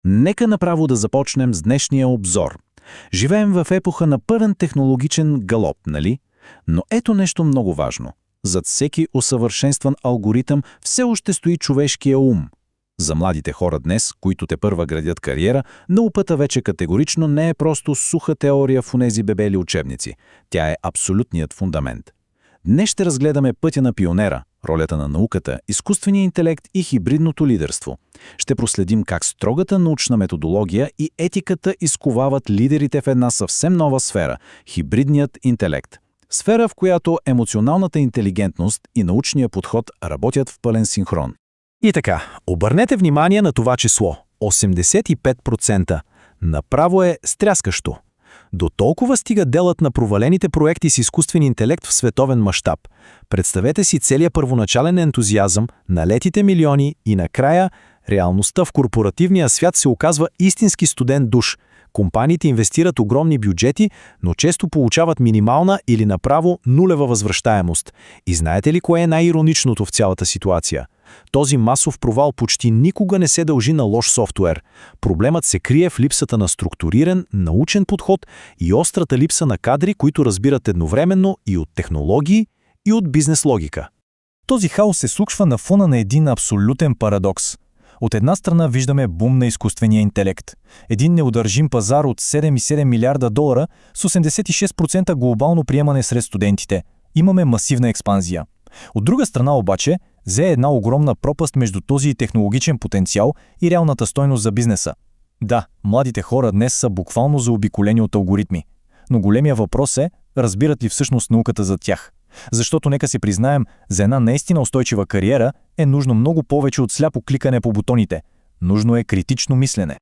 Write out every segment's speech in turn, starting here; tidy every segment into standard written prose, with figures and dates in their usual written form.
Нека направо да започнем с днешния обзор. Живеем в епоха на пълен технологичен галоп, нали? Но ето нещо много важно. Зад всеки усъвършенстван алгоритъм все още стои човешкия ум. За младите хора днес, които тепърва градят кариера, науката вече категорично не е просто суха теория в онези бебели учебници. Тя е абсолютният фундамент. Днес ще разгледаме пътя на пионера, ролята на науката, изкуствения интелект и хибридното лидерство. Ще проследим как строгата научна методология и етиката изковават лидерите в една съвсем нова сфера – хибридният интелект. Сфера, в която емоционалната интелигентност и научния подход работят в пълен синхрон. И така, обърнете внимание на това число – 85%. Направо е стряскащо. До толкова стига делът на провалените проекти с изкуствен интелект в световен мащаб. Представете си целият първоначален ентузиазъм, налетите милиони и накрая реалността в корпоративния свят се оказва истински студен душ. Компаниите инвестират огромни бюджети, но често получават минимална или направо нулева възвръщаемост. И знаете ли кое е най-ироничното в цялата ситуация? Този масов провал почти никога не се дължи на лош софтуер. Проблемът се крие в липсата на структуриран, научен подход и острата липса на кадри, които разбират едновременно и от технологии, и от бизнес логика. Този хаос се случва на фона на един абсолютен парадокс. От една страна виждаме бум на изкуствения интелект. Един неудържим пазар от 7,7 милиарда долара с 86% глобално приемане сред студентите. Имаме масивна експанзия. От друга страна обаче, взе една огромна пропаст между този технологичен потенциал и реалната стойност за бизнеса. Да, младите хора днес са буквално заобиколени от алгоритми. Но големия въпрос е, разбират ли всъщност науката за тях? Защото нека си признаем, за една наистина устойчива кариера е нужно много повече от сляпо кликане по бутоните. Нужно е критично мислене.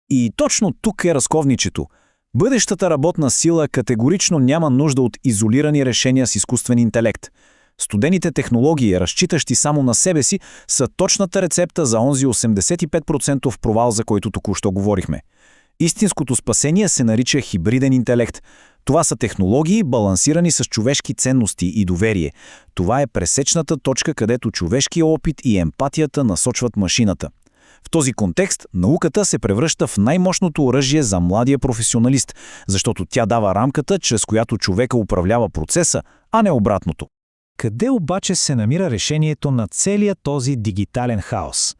И точно тук е разковничето. Бъдещата работна сила категорично няма нужда от изолирани решения с изкуствен интелект. Студените технологии, разчитащи само на себе си, са точната рецепта за онзи 85% провал, за който току-що говорихме. Истинското спасение се нарича хибриден интелект. Това са технологии, балансирани с човешки ценности и доверие. Това е пресечната точка, където човешкият опит и емпатията насочват машината. В този контекст науката се превръща в най-мощното оръжие за младия професионалист, защото тя дава рамката, чрез която човека управлява процеса, а не обратното. Къде обаче се намира решението на целия този дигитален хаос?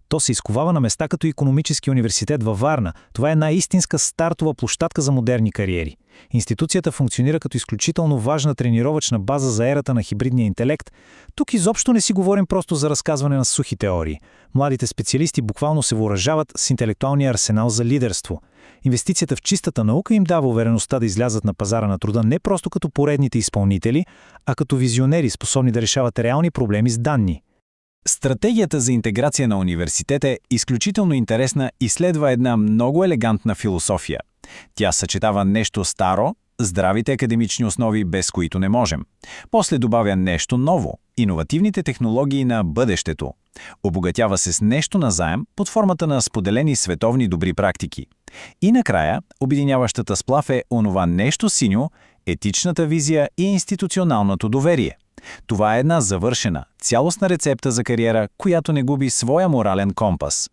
То се изковава на места като Икономически университет във Варна. Това е една истинска стартова площадка за модерни кариери. Институцията функционира като изключително важна тренировъчна база за ерата на хибридния интелект. Тук изобщо не си говорим просто за разказване на сухи теории. Младите специалисти буквално се въоръжават с интелектуалния арсенал за лидерство. Инвестицията в чистата наука им дава увереността да излязат на пазара на труда не просто като поредните изпълнители, а като визионери, способни да решават реални проблеми с данни. Стратегията за интеграция на университета е изключително интересна и следва една много елегантна философия. Тя съчетава нещо старо, здравите академични основи, без които не можем. После добавя нещо ново – иновативните технологии на бъдещето. Обогатява се с нещо назаем под формата на споделени световни добри практики. И накрая, обединяващата сплав е онова нещо синьо, етичната визия и институционалното доверие. Това е една завършена, цялостна рецепта за кариера, която не губи своя морален компас.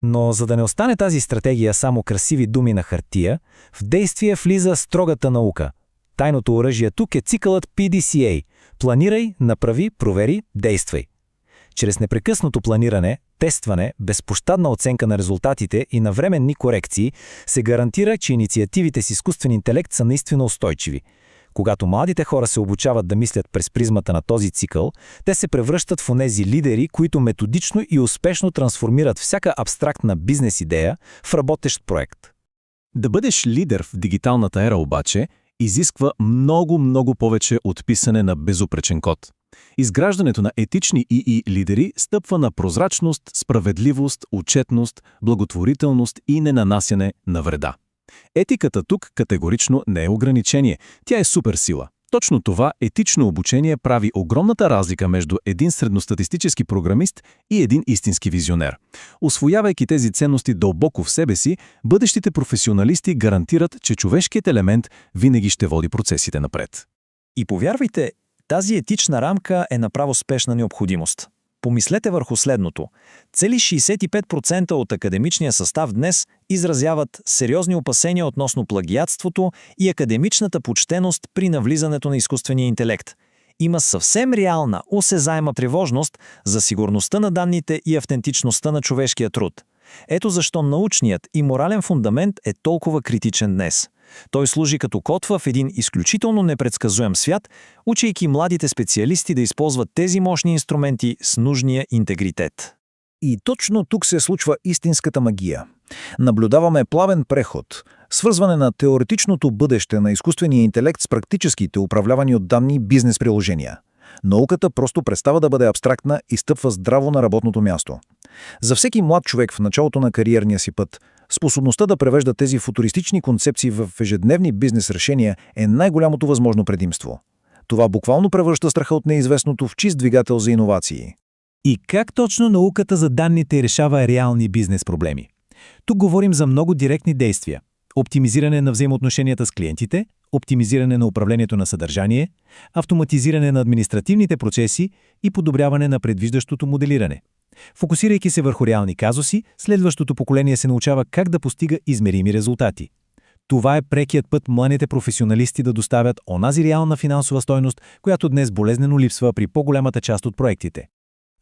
Но за да не остане тази стратегия само красиви думи на хартия, в действие влиза строгата наука. Тайното оръжие тук е цикълът PDCA – планирай, направи, провери, действай. Чрез непрекъснато планиране, тестване, безпощадна оценка на резултатите и навременни корекции се гарантира, че инициативите с изкуствен интелект са наистина устойчиви. Когато младите хора се обучават да мислят през призмата на този цикъл, те се превръщат в онези лидери, които методично и успешно трансформират всяка абстрактна бизнес идея в работещ проект. Да бъдеш лидер в дигиталната ера обаче изисква много повече от писане на безупречен код. Изграждането на етични ИИ лидери стъпва на прозрачност, справедливост, отчетност, благотворителност и ненанасяне на вреда. Етиката тук категорично не е ограничение, тя е суперсила. Точно това етично обучение прави огромната разлика между един средностатистически програмист и един истински визионер. Усвоявайки тези ценности дълбоко в себе си, бъдещите професионалисти гарантират, че човешкият елемент винаги ще води процесите напред. И повярвайте, тази етична рамка е направо спешна необходимост. Помислете върху следното. Цели 65% от академичния състав днес изразяват сериозни опасения относно плагиатството и академичната почтеност при навлизането на изкуствения интелект. Има съвсем реална, осезаема тревожност за сигурността на данните и автентичността на човешкия труд. Ето защо научният и морален фундамент е толкова критичен днес. Той служи като котва в един изключително непредсказуем свят, учейки младите специалисти да използват тези мощни инструменти с нужния интегритет. И точно тук се случва истинската магия. Наблюдаваме плавен преход, свързване на теоретичното бъдеще на изкуствения интелект с практическите управлявани от данни бизнес приложения. Науката просто престава да бъде абстрактна и стъпва здраво на работното място. За всеки млад човек в началото на кариерния си път, способността да превежда тези футуристични концепции в ежедневни бизнес решения е най-голямото възможно предимство. Това буквално превръща страха от неизвестното в чист двигател за иновации. И как точно науката за данните решава реални бизнес проблеми? Тук говорим за много директни действия. Оптимизиране на взаимоотношенията с клиентите, оптимизиране на управлението на съдържание, автоматизиране на административните процеси и подобряване на предвиждащото моделиране. Фокусирайки се върху реални казуси, следващото поколение се научава как да постига измерими резултати. Това е прекият път младите професионалисти да доставят онази реална финансова стойност, която днес болезнено липсва при по-голямата част от проектите.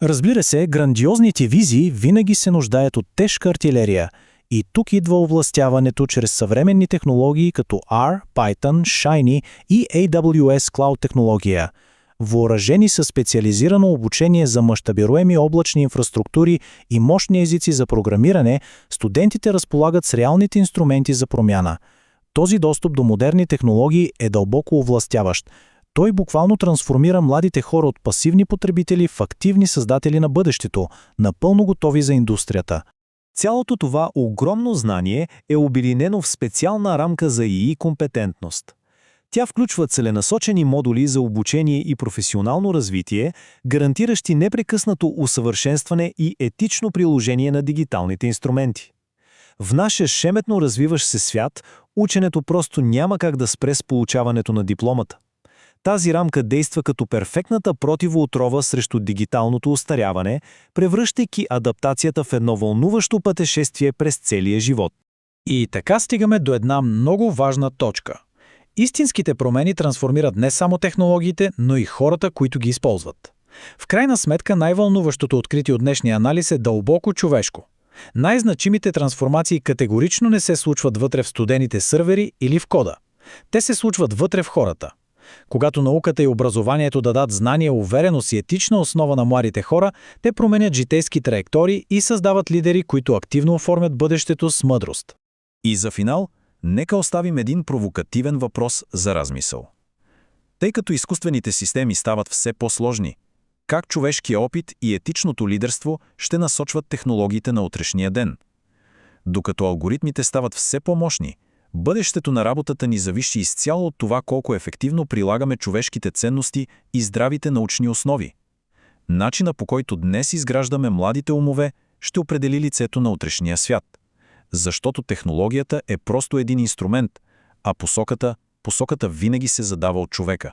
Разбира се, грандиозните визии винаги се нуждаят от тежка артилерия. И тук идва овластяването чрез съвременни технологии като R, Python, Shiny и AWS Cloud технология. Въоръжени със специализирано обучение за мащабируеми облачни инфраструктури и мощни езици за програмиране, студентите разполагат с реалните инструменти за промяна. Този достъп до модерни технологии е дълбоко овластяващ. Той буквално трансформира младите хора от пасивни потребители в активни създатели на бъдещето, напълно готови за индустрията. Цялото това огромно знание е обединено в специална рамка за ИИ компетентност. Тя включва целенасочени модули за обучение и професионално развитие, гарантиращи непрекъснато усъвършенстване и етично приложение на дигиталните инструменти. В нашия шеметно развиващ се свят, ученето просто няма как да спре с получаването на дипломата. Тази рамка действа като перфектната противоотрова срещу дигиталното остаряване, превръщайки адаптацията в едно вълнуващо пътешествие през целия живот. И така стигаме до една много важна точка. Истинските промени трансформират не само технологиите, но и хората, които ги използват. В крайна сметка най-вълнуващото откритие от днешния анализ е дълбоко човешко. Най-значимите трансформации категорично не се случват вътре в студените сървъри или в кода. Те се случват вътре в хората. Когато науката и образованието дадат знание, увереност и етична основа на младите хора, те променят житейски траектории и създават лидери, които активно оформят бъдещето с мъдрост. И за финал, нека оставим един провокативен въпрос за размисъл. Тъй като изкуствените системи стават все по-сложни, как човешкият опит и етичното лидерство ще насочват технологиите на утрешния ден? Докато алгоритмите стават все по-мощни, бъдещето на работата ни зависи изцяло от това колко ефективно прилагаме човешките ценности и здравите научни основи. Начина, по който днес изграждаме младите умове, ще определи лицето на утрешния свят. Защото технологията е просто един инструмент, а посоката винаги се задава от човека.